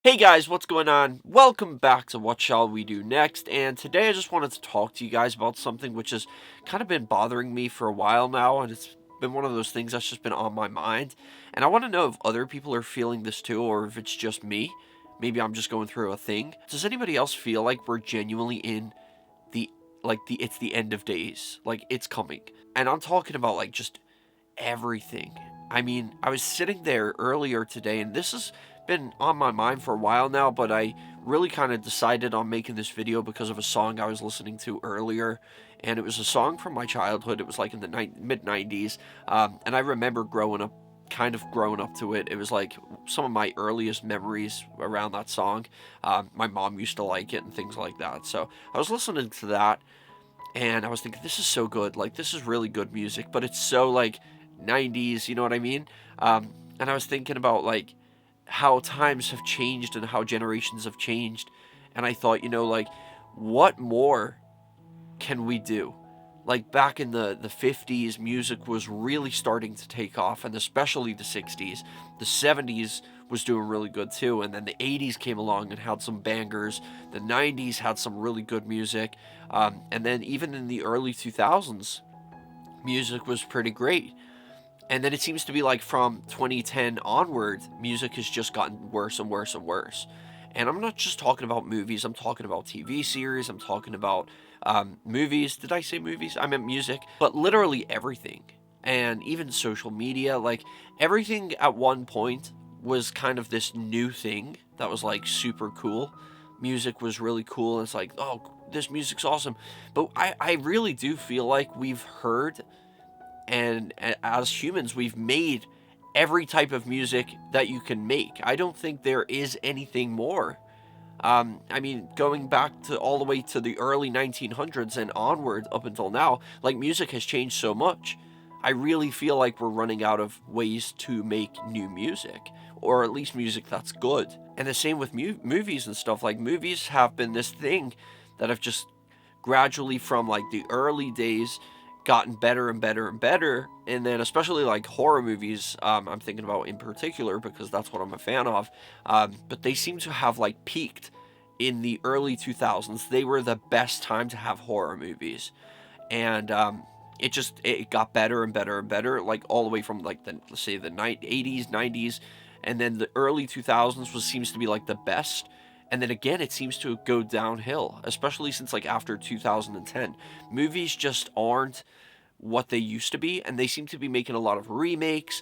Hey guys, what's going on? Welcome back to What Shall We Do Next, and today I just wanted to talk to you guys about something which has kind of been bothering me for a while now, and it's been one of those things that's just been on my mind, and I want to know if other people are feeling this too, or if it's just me. Maybe I'm just going through a thing. Does anybody else feel like we're genuinely in the, it's the end of days? Like, it's coming. And I'm talking about, like, just everything. I mean, I was sitting there earlier today, and this has been on my mind for a while now, but I really kind of decided on making this video because of a song I was listening to earlier. And it was a song from my childhood. It was like in the mid 90s. And I remember kind of growing up to it. It was like some of my earliest memories around that song. My mom used to like it and things like that. So I was listening to that and I was thinking, this is so good. Like, this is really good music, but it's so like 90s, you know what I mean? And I was thinking about like how times have changed and how generations have changed. And I thought, like, what more can we do? Like back in the 50s, music was really starting to take off, and especially the 60s. The 70s was doing really good too, and then the 80s came along and had some bangers. The 90s had some really good music, and then even in the early 2000s, music was pretty great. And then it seems to be like from 2010 onward, music has just gotten worse and worse and worse. And I'm not just talking about movies, I'm talking about TV series, I'm talking about movies. Did I say movies? I meant music. But literally everything. And even social media, like everything at one point was kind of this new thing that was like super cool. Music was really cool. And it's like, oh, this music's awesome. But I really do feel like we've heard and as humans we've made every type of music that you can make. I don't think there is anything more. I mean, going back to all the way to the early 1900s and onward up until now, like music has changed so much. I really feel like we're running out of ways to make new music, or at least music that's good. And the same with movies and stuff. Like movies have been this thing that have just gradually from like the early days gotten better and better and better, and then especially like horror movies, I'm thinking about in particular because that's what I'm a fan of. But they seem to have like peaked in the early 2000s. They were the best time to have horror movies, and it got better and better and better, like all the way from like the, let's say, the 80s, 90s, and then the early 2000s was seems to be like the best. And then again, it seems to go downhill, especially since like after 2010. Movies just aren't what they used to be, and they seem to be making a lot of remakes,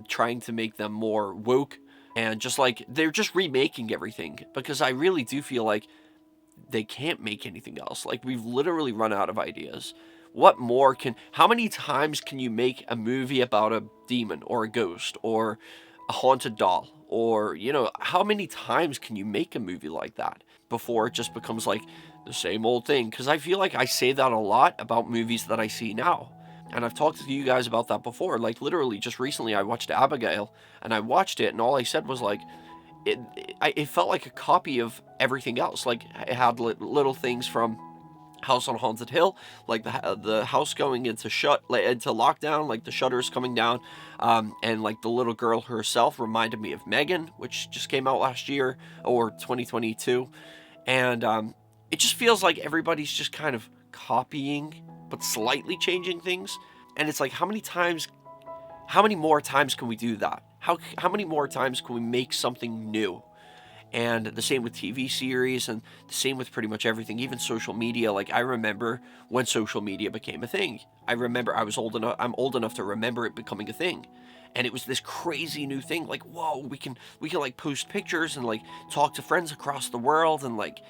trying to make them more woke, and just like they're just remaking everything because I really do feel like they can't make anything else. Like we've literally run out of ideas. What more can? How many times can you make a movie about a demon or a ghost or a haunted doll? Or, how many times can you make a movie like that before it just becomes like the same old thing? Because I feel like I say that a lot about movies that I see now. And I've talked to you guys about that before. Like, literally, just recently I watched Abigail, and I watched it, and all I said was like, it felt like a copy of everything else. Like, it had little things from House on Haunted Hill, like the house going into into lockdown, like the shutters coming down, and like the little girl herself reminded me of Megan, which just came out last year or 2022, and it just feels like everybody's just kind of copying but slightly changing things, and it's like how many more times can we do that? How many more times can we make something new? And the same with TV series, and the same with pretty much everything, even social media. Like, I remember when social media became a thing. I remember I'm old enough to remember it becoming a thing. And it was this crazy new thing, like, whoa, we can like post pictures and like talk to friends across the world, and like,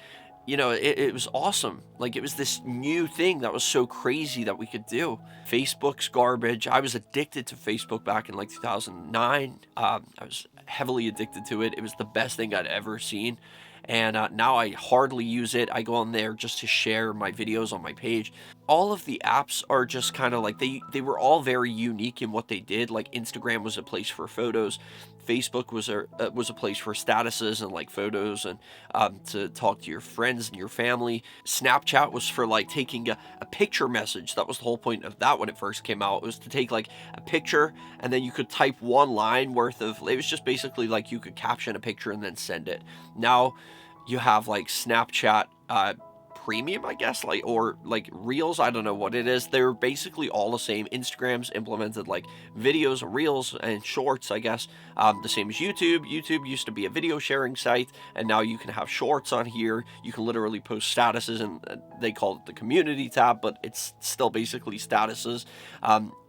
it was awesome. Like, it was this new thing that was so crazy that we could do. Facebook's garbage. I was addicted to Facebook back in like 2009. I was heavily addicted to it. It was the best thing I'd ever seen. And now I hardly use it. I go on there just to share my videos on my page. all of the apps are just kind of like they were all very unique in what they did. Like Instagram was a place for photos, Facebook was a place for statuses and like photos and to talk to your friends and your family. Snapchat was for like taking a picture message. That was the whole point of that when it first came out. It was to take like a picture and then you could type one line worth of. It was just basically like you could caption a picture and then send it. Now you have like Snapchat premium, I guess, like, or like reels. I don't know what it is. They're basically all the same. Instagram's implemented like videos, reels, and shorts, I guess, the same as YouTube. YouTube used to be a video sharing site, and now you can have shorts on here. You can literally post statuses, and they call it the community tab, but it's still basically statuses.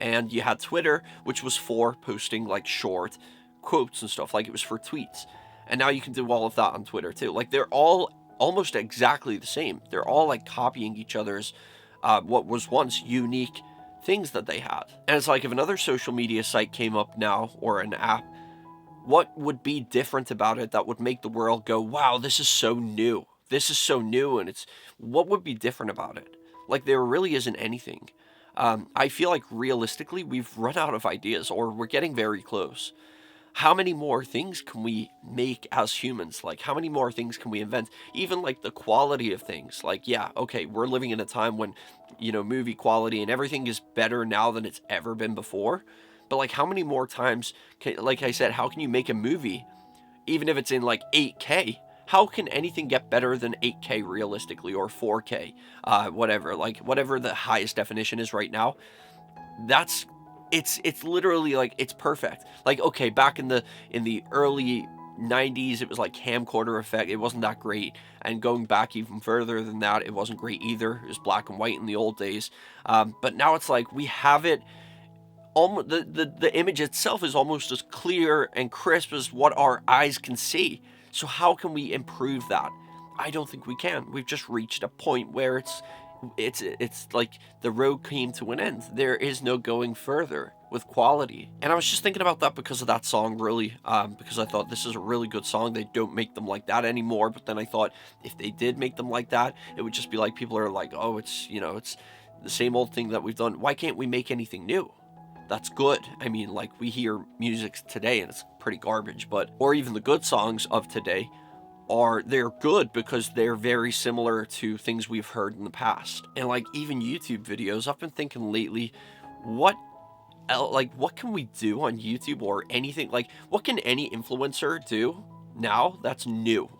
And you had Twitter, which was for posting like short quotes and stuff, like it was for tweets. And now you can do all of that on Twitter too. Like they're all almost exactly the same. They're all like copying each other's what was once unique things that they had. And it's like if another social media site came up now, or an app, what would be different about it that would make the world go, wow, this is so new. This is so new, and it's what would be different about it? Like there really isn't anything. I feel like realistically we've run out of ideas, or we're getting very close. How many more things can we make as humans? Like, how many more things can we invent? Even like the quality of things. Like, yeah, okay, we're living in a time when, movie quality and everything is better now than it's ever been before. But like, how many more times like I said, how can you make a movie, even if it's in like 8K? How can anything get better than 8K realistically, or 4K? Whatever, like whatever the highest definition is right now. It's literally like it's perfect. Like, okay, back in the early 90s, it was like camcorder effect. It wasn't that great. And going back even further than that, it wasn't great either. It was black and white in the old days. But now it's like we have it. Almost the image itself is almost as clear and crisp as what our eyes can see. So how can we improve that? I don't think we can. We've just reached a point where it's like the road came to an end. There is no going further with quality. And I was just thinking about that because of that song, really, because I thought this is a really good song. They don't make them like that anymore. But then I thought if they did make them like that, it would just be like people are like, oh, it's the same old thing that we've done. Why can't we make anything new? That's good. I mean, like we hear music today and it's pretty garbage, or even the good songs of today they're good because they're very similar to things we've heard in the past. And like even YouTube videos, I've been thinking lately, what can we do on YouTube, or anything? Like what can any influencer do now that's new?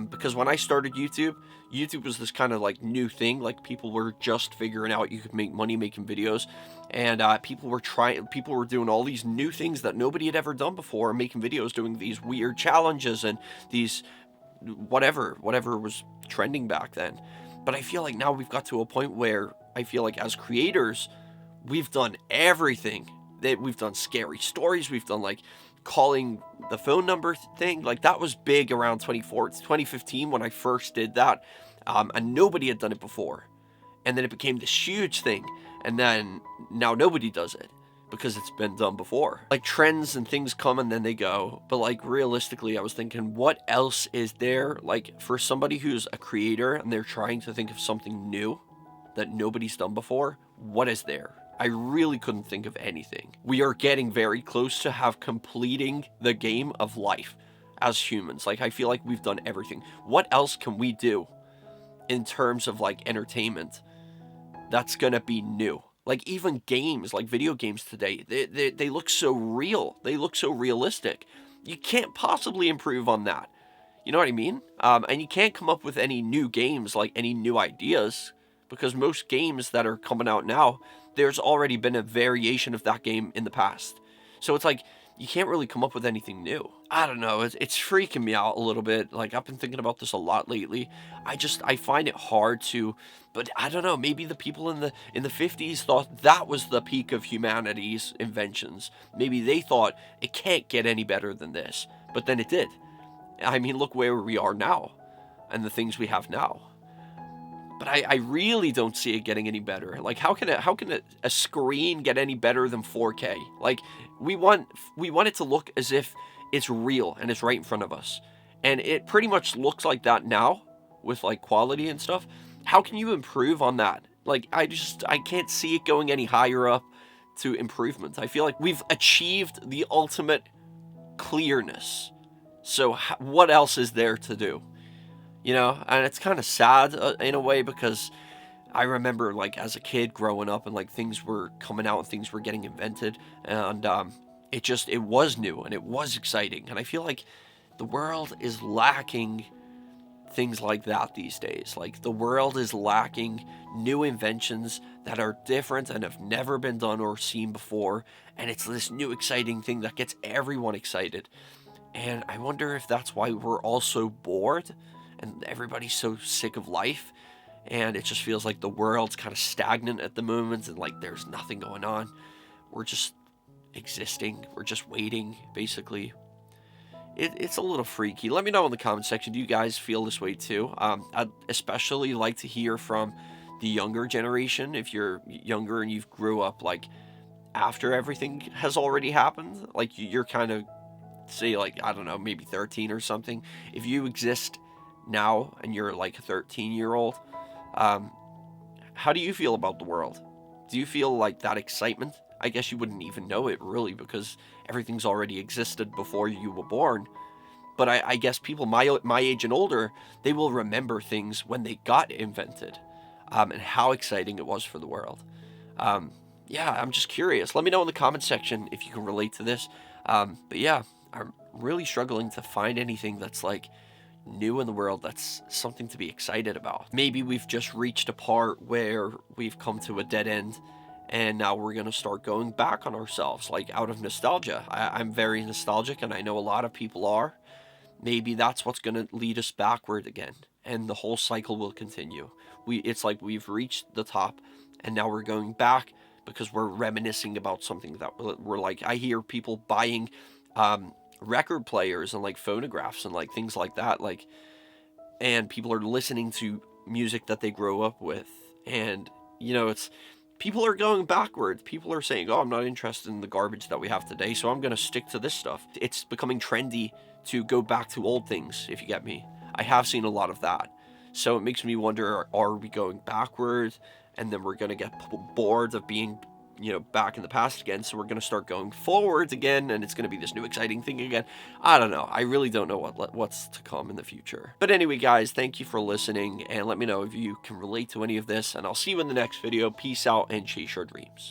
Because when I started YouTube was this kind of like new thing. Like people were just figuring out you could make money making videos, and people were doing all these new things that nobody had ever done before, making videos, doing these weird challenges and these whatever was trending back then. But I feel like now we've got to a point where I feel like as creators, we've done everything. We've done scary stories. We've done like calling the phone number thing. Like that was big around 2015 when I first did that. And nobody had done it before. And then it became this huge thing. And then now nobody does it because it's been done before. Like trends and things come and then they go. But like realistically, I was thinking, what else is there? Like for somebody who's a creator and they're trying to think of something new that nobody's done before, what is there? I really couldn't think of anything. We are getting very close to completing the game of life as humans. Like I feel like we've done everything. What else can we do in terms of like entertainment that's gonna be new? Like even games, like video games today, they look so real. They look so realistic. You can't possibly improve on that. You know what I mean? And you can't come up with any new games, like any new ideas, because most games that are coming out now, there's already been a variation of that game in the past. So it's like, you can't really come up with anything new. I don't know, it's freaking me out a little bit. Like, I've been thinking about this a lot lately. I find it hard to, but I don't know, maybe the people in the 50s thought that was the peak of humanity's inventions. Maybe they thought it can't get any better than this, but then it did. I mean, look where we are now, and the things we have now. But I really don't see it getting any better. Like, how can a screen get any better than 4K? Like, we want it to look as if it's real and it's right in front of us. And it pretty much looks like that now with like quality and stuff. How can you improve on that Like, I can't see it going any higher up to improvement. I feel like we've achieved the ultimate clearness. So what else is there to do? You know, and it's kind of sad in a way, because I remember, like, as a kid growing up, and like things were coming out and things were getting invented, and it was new and it was exciting, and I feel like the world is lacking things like that these days. Like, the world is lacking new inventions that are different and have never been done or seen before, and it's this new exciting thing that gets everyone excited. And I wonder if that's why we're all so bored and everybody's so sick of life, and it just feels like the world's kind of stagnant at the moment, and like there's nothing going on. We're just existing, we're just waiting, basically. It's a little freaky. Let me know in the comment section. Do you guys feel this way too? I'd especially like to hear from the younger generation. If you're younger and you've grew up like after everything has already happened, like you're kind of, say, like, I don't know, maybe 13 or something. If you exist now and you're like a 13-year-old, um, how do you feel about the world? Do you feel like that excitement? I guess you wouldn't even know it really, because everything's already existed before you were born. But I guess people my age and older, they will remember things when they got invented, and how exciting it was for the world. Yeah, I'm just curious. Let me know in the comment section if you can relate to this. But yeah, I'm really struggling to find anything that's like new in the world that's something to be excited about. Maybe we've just reached a part where we've come to a dead end, and now we're going to start going back on ourselves, like out of nostalgia. I'm very nostalgic, and I know a lot of people are. Maybe that's what's going to lead us backward again, and the whole cycle will continue. It's like we've reached the top, and now we're going back because we're reminiscing about something that we're like. I hear people buying record players and like phonographs and like things like that, like, and people are listening to music that they grow up with, and it's, people are going backwards. People are saying, oh, I'm not interested in the garbage that we have today, so I'm going to stick to this stuff. It's becoming trendy to go back to old things, if you get me. I have seen a lot of that. So it makes me wonder, are we going backwards, and then we're going to get bored of being back in the past again, so we're going to start going forwards again, and it's going to be this new exciting thing again. I don't know. I really don't know what's to come in the future. But anyway, guys, thank you for listening, and let me know if you can relate to any of this, and I'll see you in the next video. Peace out, and chase your dreams.